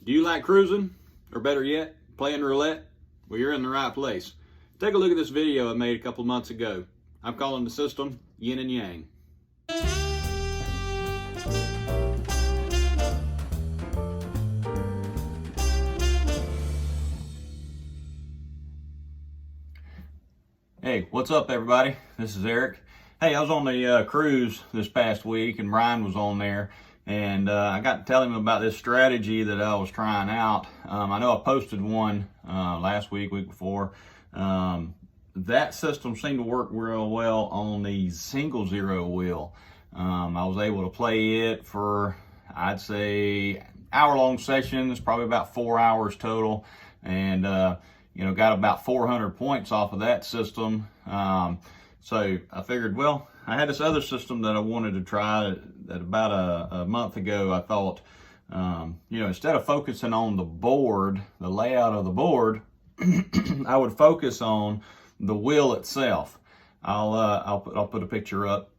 Do you like cruising? Or better yet, playing roulette? Well, you're in the right place. Take a look at this video I made a couple months ago. I'm calling the system Yin and Yang. Hey, what's up everybody? This is Eric. Hey, I was on the cruise this past week and Brian was on there, and I got to tell him about this strategy that I was trying out. I know I posted one last week before. That system seemed to work real well on the single zero wheel. I was able to play it for, I'd say, hour-long sessions, probably about 4 hours total, and got about 400 points off of that system. So I figured, well, I had this other system that I wanted to try that about a month ago. I thought, instead of focusing on the board, the layout of the board, I would focus on the wheel itself. I'll put a picture up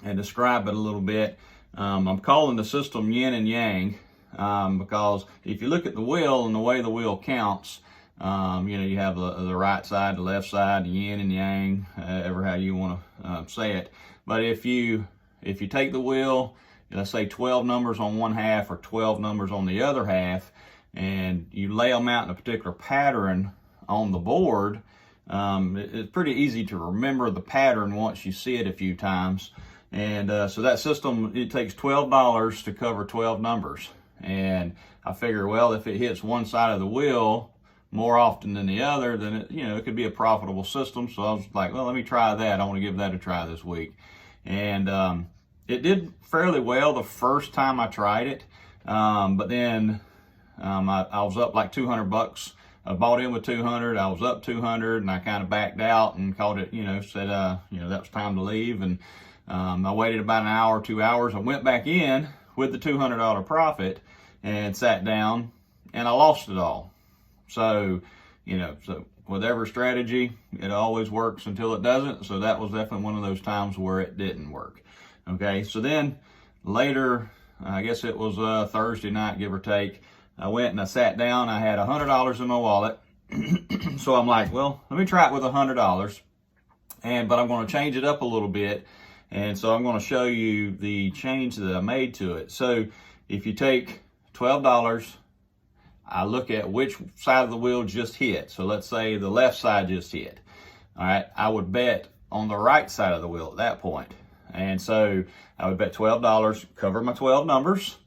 and describe it a little bit. I'm calling the system Yin and Yang because if you look at the wheel and the way the wheel counts, you have the right side, the left side, the yin and yang, ever how you want to say it. But if you take the wheel, let's say 12 numbers on one half or 12 numbers on the other half, and you lay them out in a particular pattern on the board, it's pretty easy to remember the pattern once you see it a few times. And so that system, it takes $12 to cover 12 numbers. And I figure, well, if it hits one side of the wheel more often than the other, then it could be a profitable system. So I was like, well, let me try that. I want to give that a try this week. And it did fairly well the first time I tried it. But then I was up like $200. I bought in with 200. I was up 200 and I kind of backed out and called it, said, that was time to leave. And I waited about an hour, 2 hours. I went back in with the $200 profit and sat down and I lost it all. So, so whatever strategy, it always works until it doesn't. So that was definitely one of those times where it didn't work. Okay, so then later, I guess it was Thursday night, give or take, I went and I sat down. I had $100 in my wallet. So I'm like, well, let me try it with $100. But I'm going to change it up a little bit. And so I'm going to show you the change that I made to it. So if you take $12, I look at which side of the wheel just hit. So let's say the left side just hit. All right, I would bet on the right side of the wheel at that point. And so I would bet $12, cover my 12 numbers.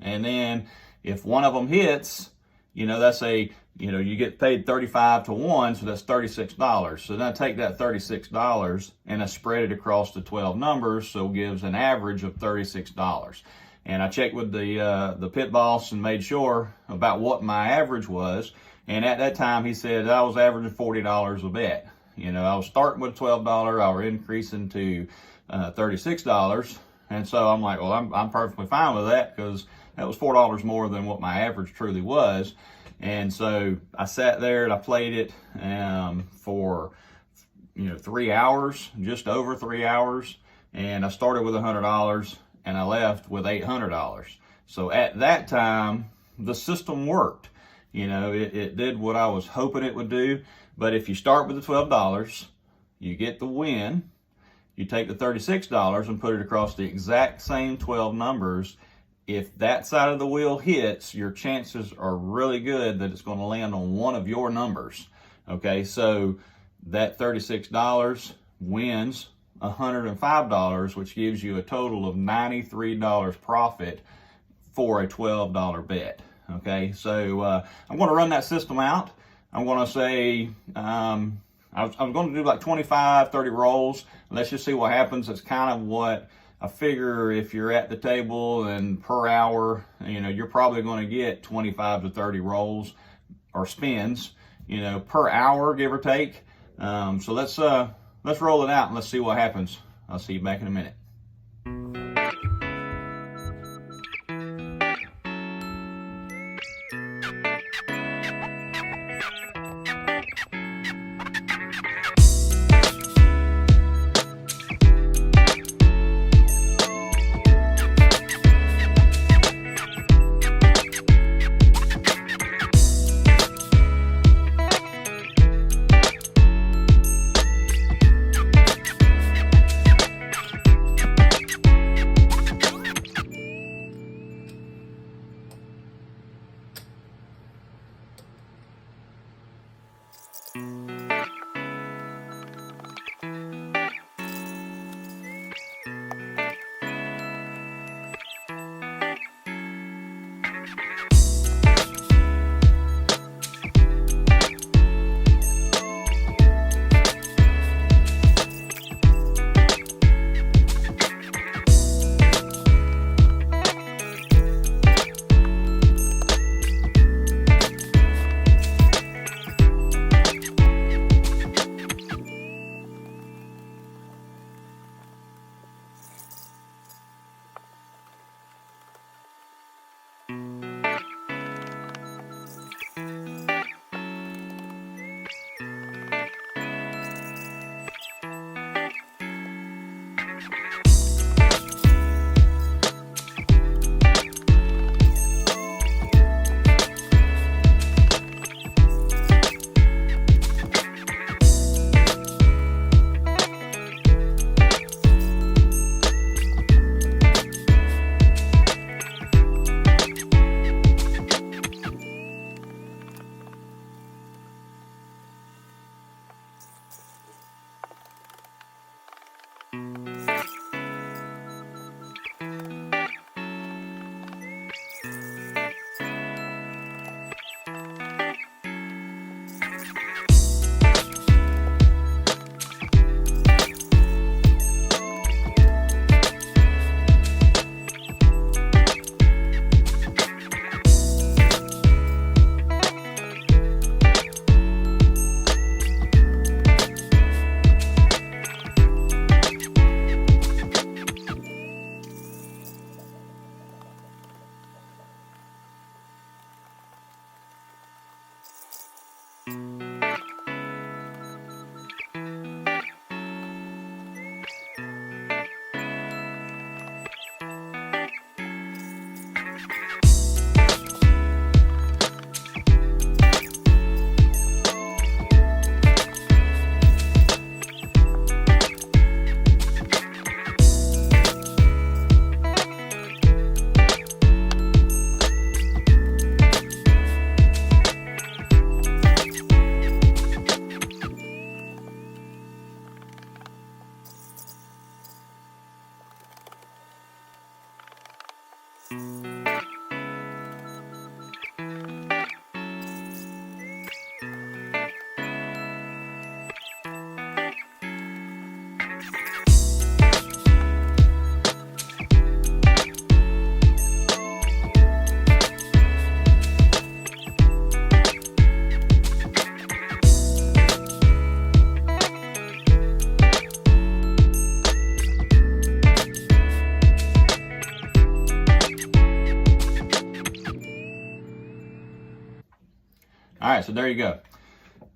And then if one of them hits, that's you get paid 35 to 1, so that's $36. So then I take that $36 and I spread it across the 12 numbers, so it gives an average of $36. And I checked with the pit boss and made sure about what my average was. And at that time, he said I was averaging $40 a bet. I was starting with $12. I was increasing to $36. And so I'm like, well, I'm perfectly fine with that because that was $4 more than what my average truly was. And so I sat there and I played it for 3 hours, just over 3 hours. And I started with $100. And I left with $800. So at that time, the system worked. It did what I was hoping it would do. But if you start with the $12, you get the win. You take the $36 and put it across the exact same 12 numbers. If that side of the wheel hits, your chances are really good that it's going to land on one of your numbers. Okay, so that $36 wins $105, which gives you a total of $93 profit for a $12 bet. Okay, so I'm going to run that system out. I'm going to say I'm going to do like 25, 30 rolls. Let's just see what happens. It's kind of what I figure if you're at the table and per hour, you're probably going to get 25 to 30 rolls or spins, per hour, give or take. So let's roll it out and let's see what happens. I'll see you back in a minute. All right, so there you go.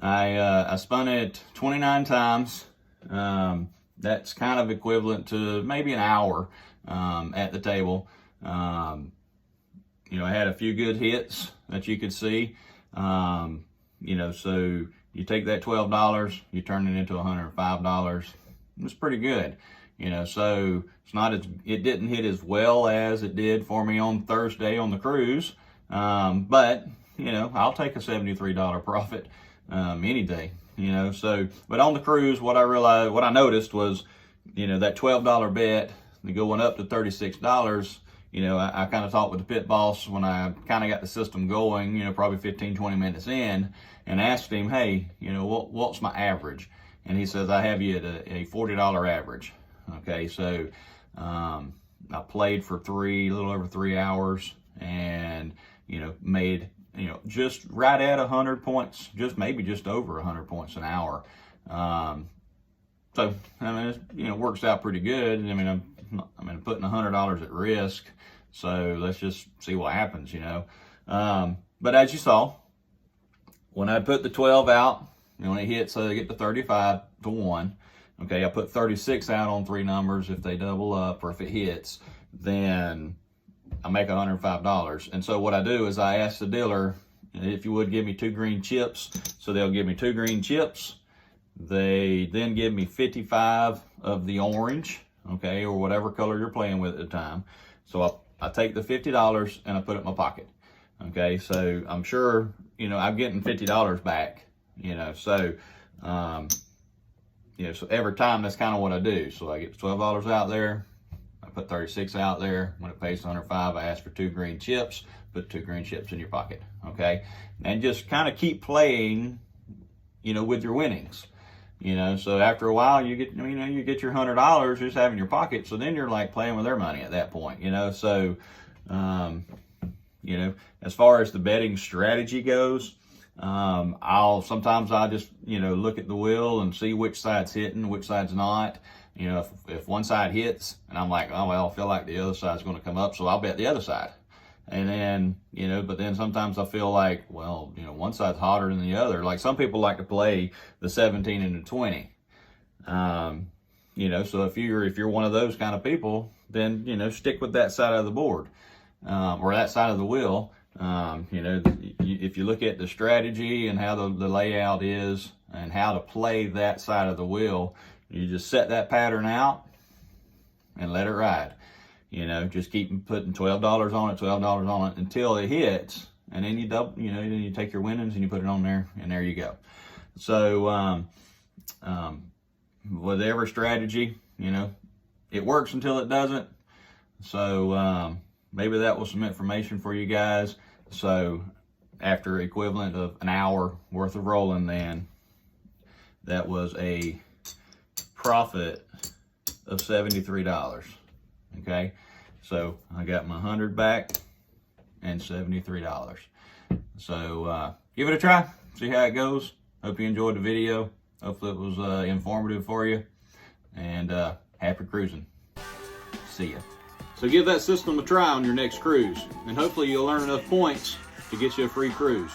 I spun it 29 times. That's kind of equivalent to maybe an hour at the table. You know, I had a few good hits that you could see. You know, so you take that $12, you turn it into $105. It's pretty good. You know, so it's not as, it didn't hit as well as it did for me on Thursday on the cruise. But you know, I'll take a $73 profit any day, you know. So, but on the cruise, what I noticed was, you know, that $12 bet going up to $36, you know, I kind of talked with the pit boss when I kind of got the system going, you know, probably 15, 20 minutes in, and asked him, hey, you know, what's my average? And he says, I have you at a $40 average. Okay, so I played for a little over 3 hours, and, you know, made, you know, just right at 100 points, maybe just over 100 points an hour. So, I mean, it, you know, works out pretty good. I mean, I'm putting $100 at risk. So let's just see what happens, you know. But as you saw, when I put the 12 out, you know, when it hits, I get to 35 to 1. Okay, I put 36 out on 3 numbers. If they double up or if it hits, then I make $105. And so what I do is I ask the dealer if you would give me 2 green chips. So they'll give me 2 green chips. They then give me 55 of the orange, okay, or whatever color you're playing with at the time. So I take the $50 and I put it in my pocket. Okay, so I'm sure, you know, I'm getting $50 back you know. So, you know, so every time that's kind of what I do. So I get $12 out there, I put 36 out there. When it pays 105, I ask for 2 green chips. Put 2 green chips in your pocket, okay? And just kind of keep playing, you know, with your winnings. You know, so after a while, you get, you know, you get your $100 just having your pocket. So then you're like playing with their money at that point, you know. So, you know, as far as the betting strategy goes, sometimes I'll just, you know, look at the wheel and see which side's hitting, which side's not. You know, if one side hits and I'm like, oh, well, I feel like the other side's going to come up, so I'll bet the other side. And then, you know, but then sometimes I feel like, well, you know, one side's hotter than the other. Like some people like to play the 17 and the 20. You know, so if you're one of those kind of people, then, you know, stick with that side of the board, or that side of the wheel. You know, if you look at the strategy and how the layout is and how to play that side of the wheel, you just set that pattern out and let it ride. You know, just keep putting $12 on it, $12 on it until it hits, and then you double, you know, then you take your winnings and you put it on there, and there you go. So, with every strategy, you know, it works until it doesn't. So, maybe that was some information for you guys. So, after equivalent of an hour worth of rolling, then that was a profit of $73. Okay, so I got my 100 back and $73. So give it a try, see how it goes. Hope you enjoyed the video. Hopefully it was informative for you, and happy cruising. See ya. So give that system a try on your next cruise, and hopefully you'll earn enough points to get you a free cruise.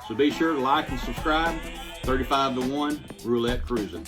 So be sure to like and subscribe. 35 to 1 Roulette Cruising.